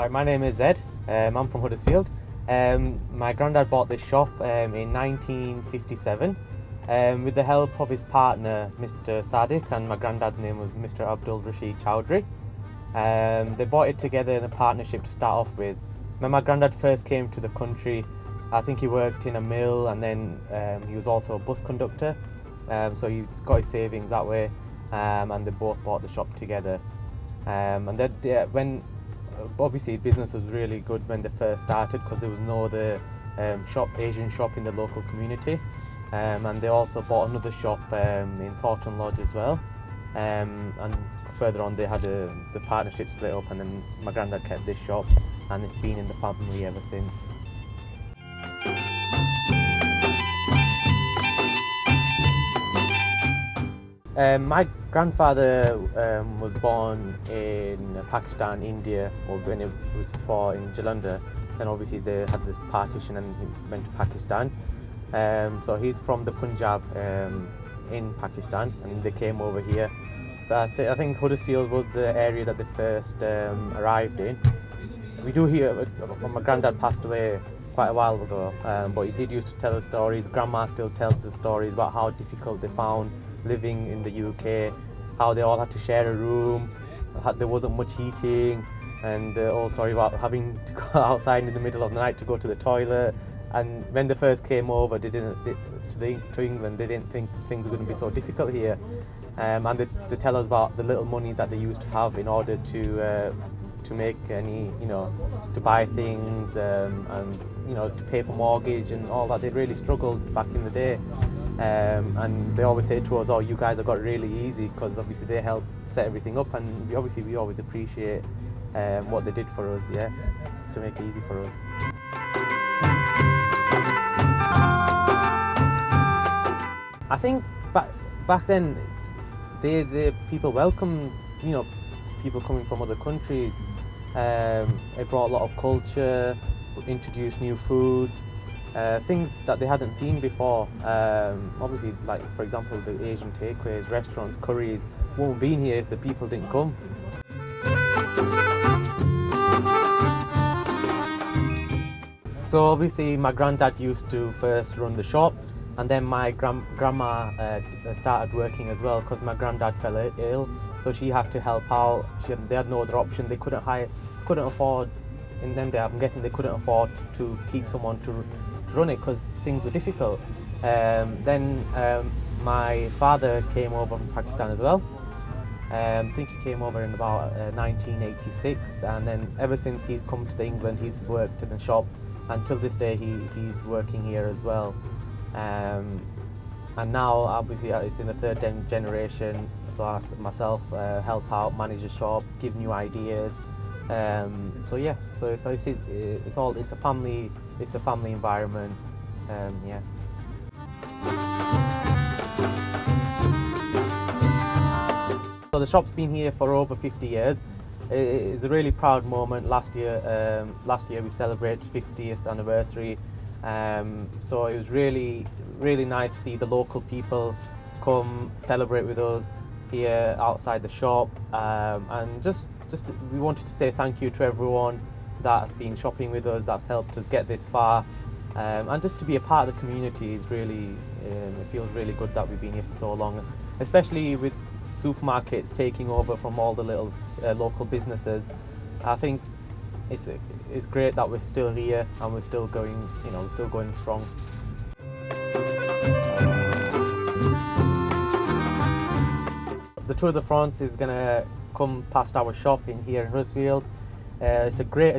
Right, my name is Zed. I'm from Huddersfield. My granddad bought this shop in 1957 with the help of his partner, Mr. Sadiq, and my granddad's name was Mr. Abdul Rashid Chowdhury. They bought it together in a partnership to start off with. When my granddad first came to the country, I think he worked in a mill, and then he was also a bus conductor. So he got his savings that way, and they both bought the shop together. And then when obviously business was really good when they first started, because there was no other Asian shop in the local community, and they also bought another shop in Thornton Lodge as well, and further on they had the partnership split up, and then my granddad kept this shop, and it's been in the family ever since. My grandfather was born in Pakistan, India, or when it was before in Jalandhar. Then obviously they had this partition and he went to Pakistan. So he's from the Punjab in Pakistan, and they came over here. I think Huddersfield was the area that they first arrived in. We do hear, my granddad passed away quite a while ago, but he did used to tell us stories. Grandma still tells us stories about how difficult they found living in the UK, how they all had to share a room, there wasn't much heating, and the whole story about having to go outside in the middle of the night to go to the toilet. And when they first came over, to England, they didn't think things were going to be so difficult here. And they tell us about the little money that they used to have in order to make any, to buy things, and to pay for mortgage and all that. They really struggled back in the day. And they always say to us, "Oh, you guys have got it really easy," because obviously they helped set everything up, and we always appreciate what they did for us, to make it easy for us. I think back then, the people welcomed, people coming from other countries. It brought a lot of culture, introduced new foods. Things that they hadn't seen before. Obviously, like for example, the Asian takeaways, restaurants, curries wouldn't have been here if the people didn't come. So obviously my granddad used to first run the shop, and then my grandma started working as well, because my granddad fell ill, so she had to help out. They had no other option. They couldn't afford, in them days, I'm guessing they couldn't afford to keep someone to run it because things were difficult. Then my father came over from Pakistan as well. I think he came over in about 1986, and then ever since he's come to England, he's worked in the shop, and till this day he's working here as well. And now obviously it's in the third generation, so I myself help out, manage the shop, give new ideas. So it's a family environment. So the shop's been here for over 50 years. It's a really proud moment. Last year we celebrated 50th anniversary. So it was really nice to see the local people come celebrate with us here outside the shop, and just we wanted to say thank you to everyone that's been shopping with us, that's helped us get this far, and just to be a part of the community is really, it feels really good that we've been here for so long, especially with supermarkets taking over from all the little local businesses. I think it's great that we're still here and we're still going strong. The Tour de France is going to come past our shop in here in Huddersfield. It's a great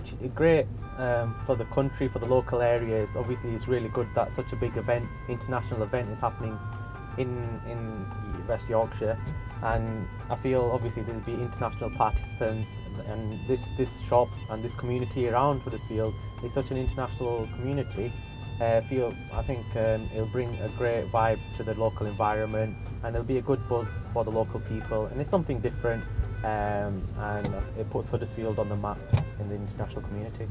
for the country, for the local areas. Obviously, it's really good that such a big international event is happening in West Yorkshire, and I feel obviously there'll be international participants, and this shop and this community around Huddersfield is such an international community. I think it'll bring a great vibe to the local environment, and it'll be a good buzz for the local people, and it's something different, and it puts Huddersfield on the map in the international community.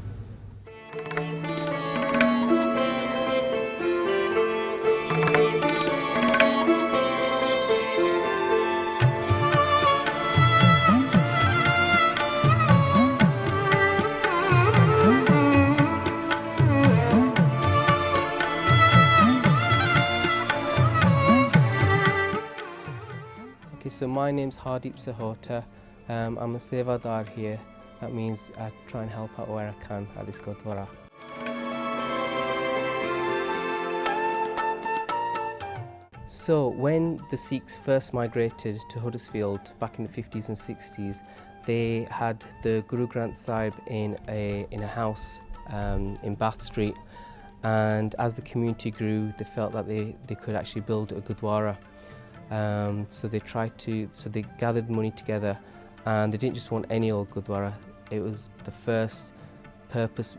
So my name's Hardeep Sahota. I'm a Sevadar here. That means I try and help out where I can at this Gurdwara. So when the Sikhs first migrated to Huddersfield back in the 50s and 60s, they had the Guru Granth Sahib in a house in Bath Street, and as the community grew, they felt that they could actually build a Gurdwara. So they gathered money together, and they didn't just want any old Gurdwara. It was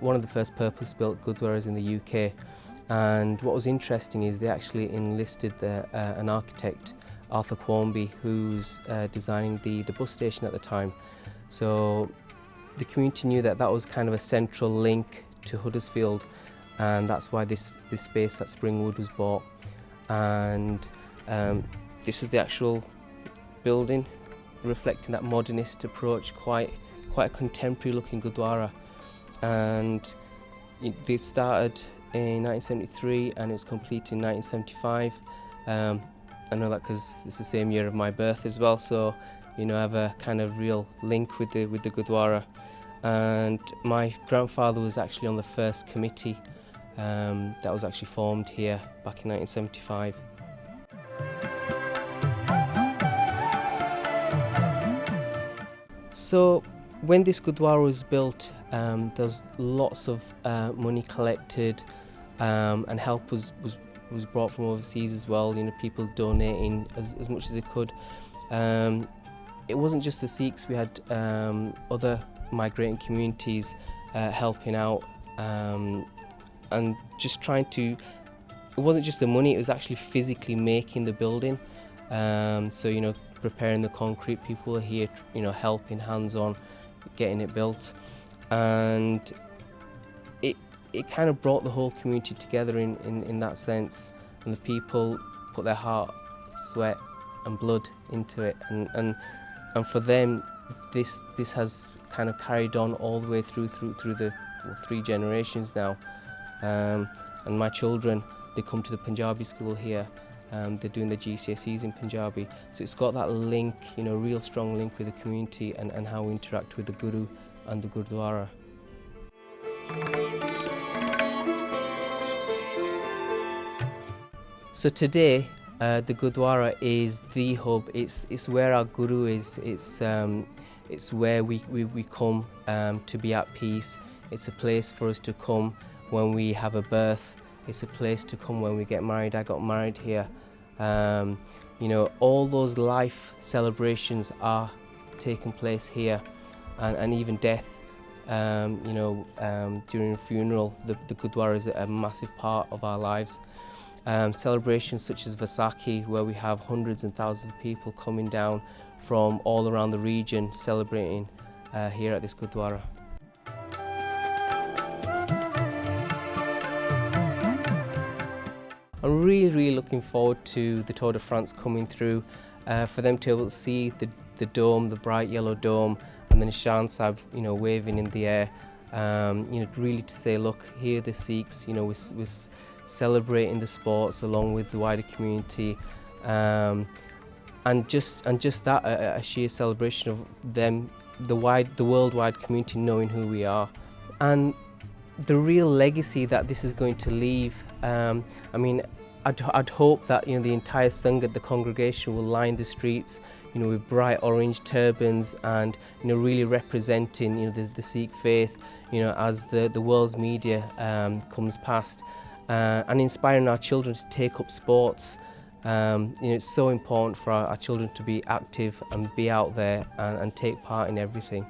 one of the first purpose-built Gurdwaras in the UK. And what was interesting is they actually enlisted an architect, Arthur Quarmby, who's designing the bus station at the time. So the community knew that was kind of a central link to Huddersfield, and that's why this space at Springwood was bought. And this is the actual building, reflecting that modernist approach, quite a contemporary looking Gurdwara. And they started in 1973 and it was completed in 1975. I know that because it's the same year of my birth as well, so I have a kind of real link with the Gurdwara. And my grandfather was actually on the first committee that was actually formed here back in 1975. So when this Gurdwara was built, there's lots of money collected, and help was brought from overseas as well. People donating as much as they could. It wasn't just the Sikhs; we had other migrating communities helping out, and just trying to. It wasn't just the money; it was actually physically making the building. So preparing the concrete, people were here, helping hands-on, getting it built, and it kind of brought the whole community together in that sense, and the people put their heart, sweat and blood into it, and for them this has kind of carried on all the way through the 3 generations now. And my children, they come to the Punjabi school here. They're doing the GCSEs in Punjabi, so it's got that link, real strong link with the community and how we interact with the Guru and the Gurdwara. So today, the Gurdwara is the hub. It's where our Guru is. It's where we come to be at peace. It's a place for us to come when we have a birth. It's a place to come when we get married. I got married here. All those life celebrations are taking place here, and even death. During a funeral, the Gurdwara is a massive part of our lives. Celebrations such as Vaisakhi, where we have hundreds and thousands of people coming down from all around the region celebrating here at this Gurdwara. I'm really looking forward to the Tour de France coming through, for them to be able to see the dome, the bright yellow dome, and then Nishan Sahib, waving in the air. Really to say, look, here the Sikhs, we're celebrating the sports along with the wider community, and just that a sheer celebration of them, the worldwide community knowing who we are, and the real legacy that this is going to leave. I'd hope that the entire Sangat, the congregation, will line the streets, with bright orange turbans, and really representing the Sikh faith, as the world's media comes past, and inspiring our children to take up sports. It's so important for our children to be active and be out there and take part in everything.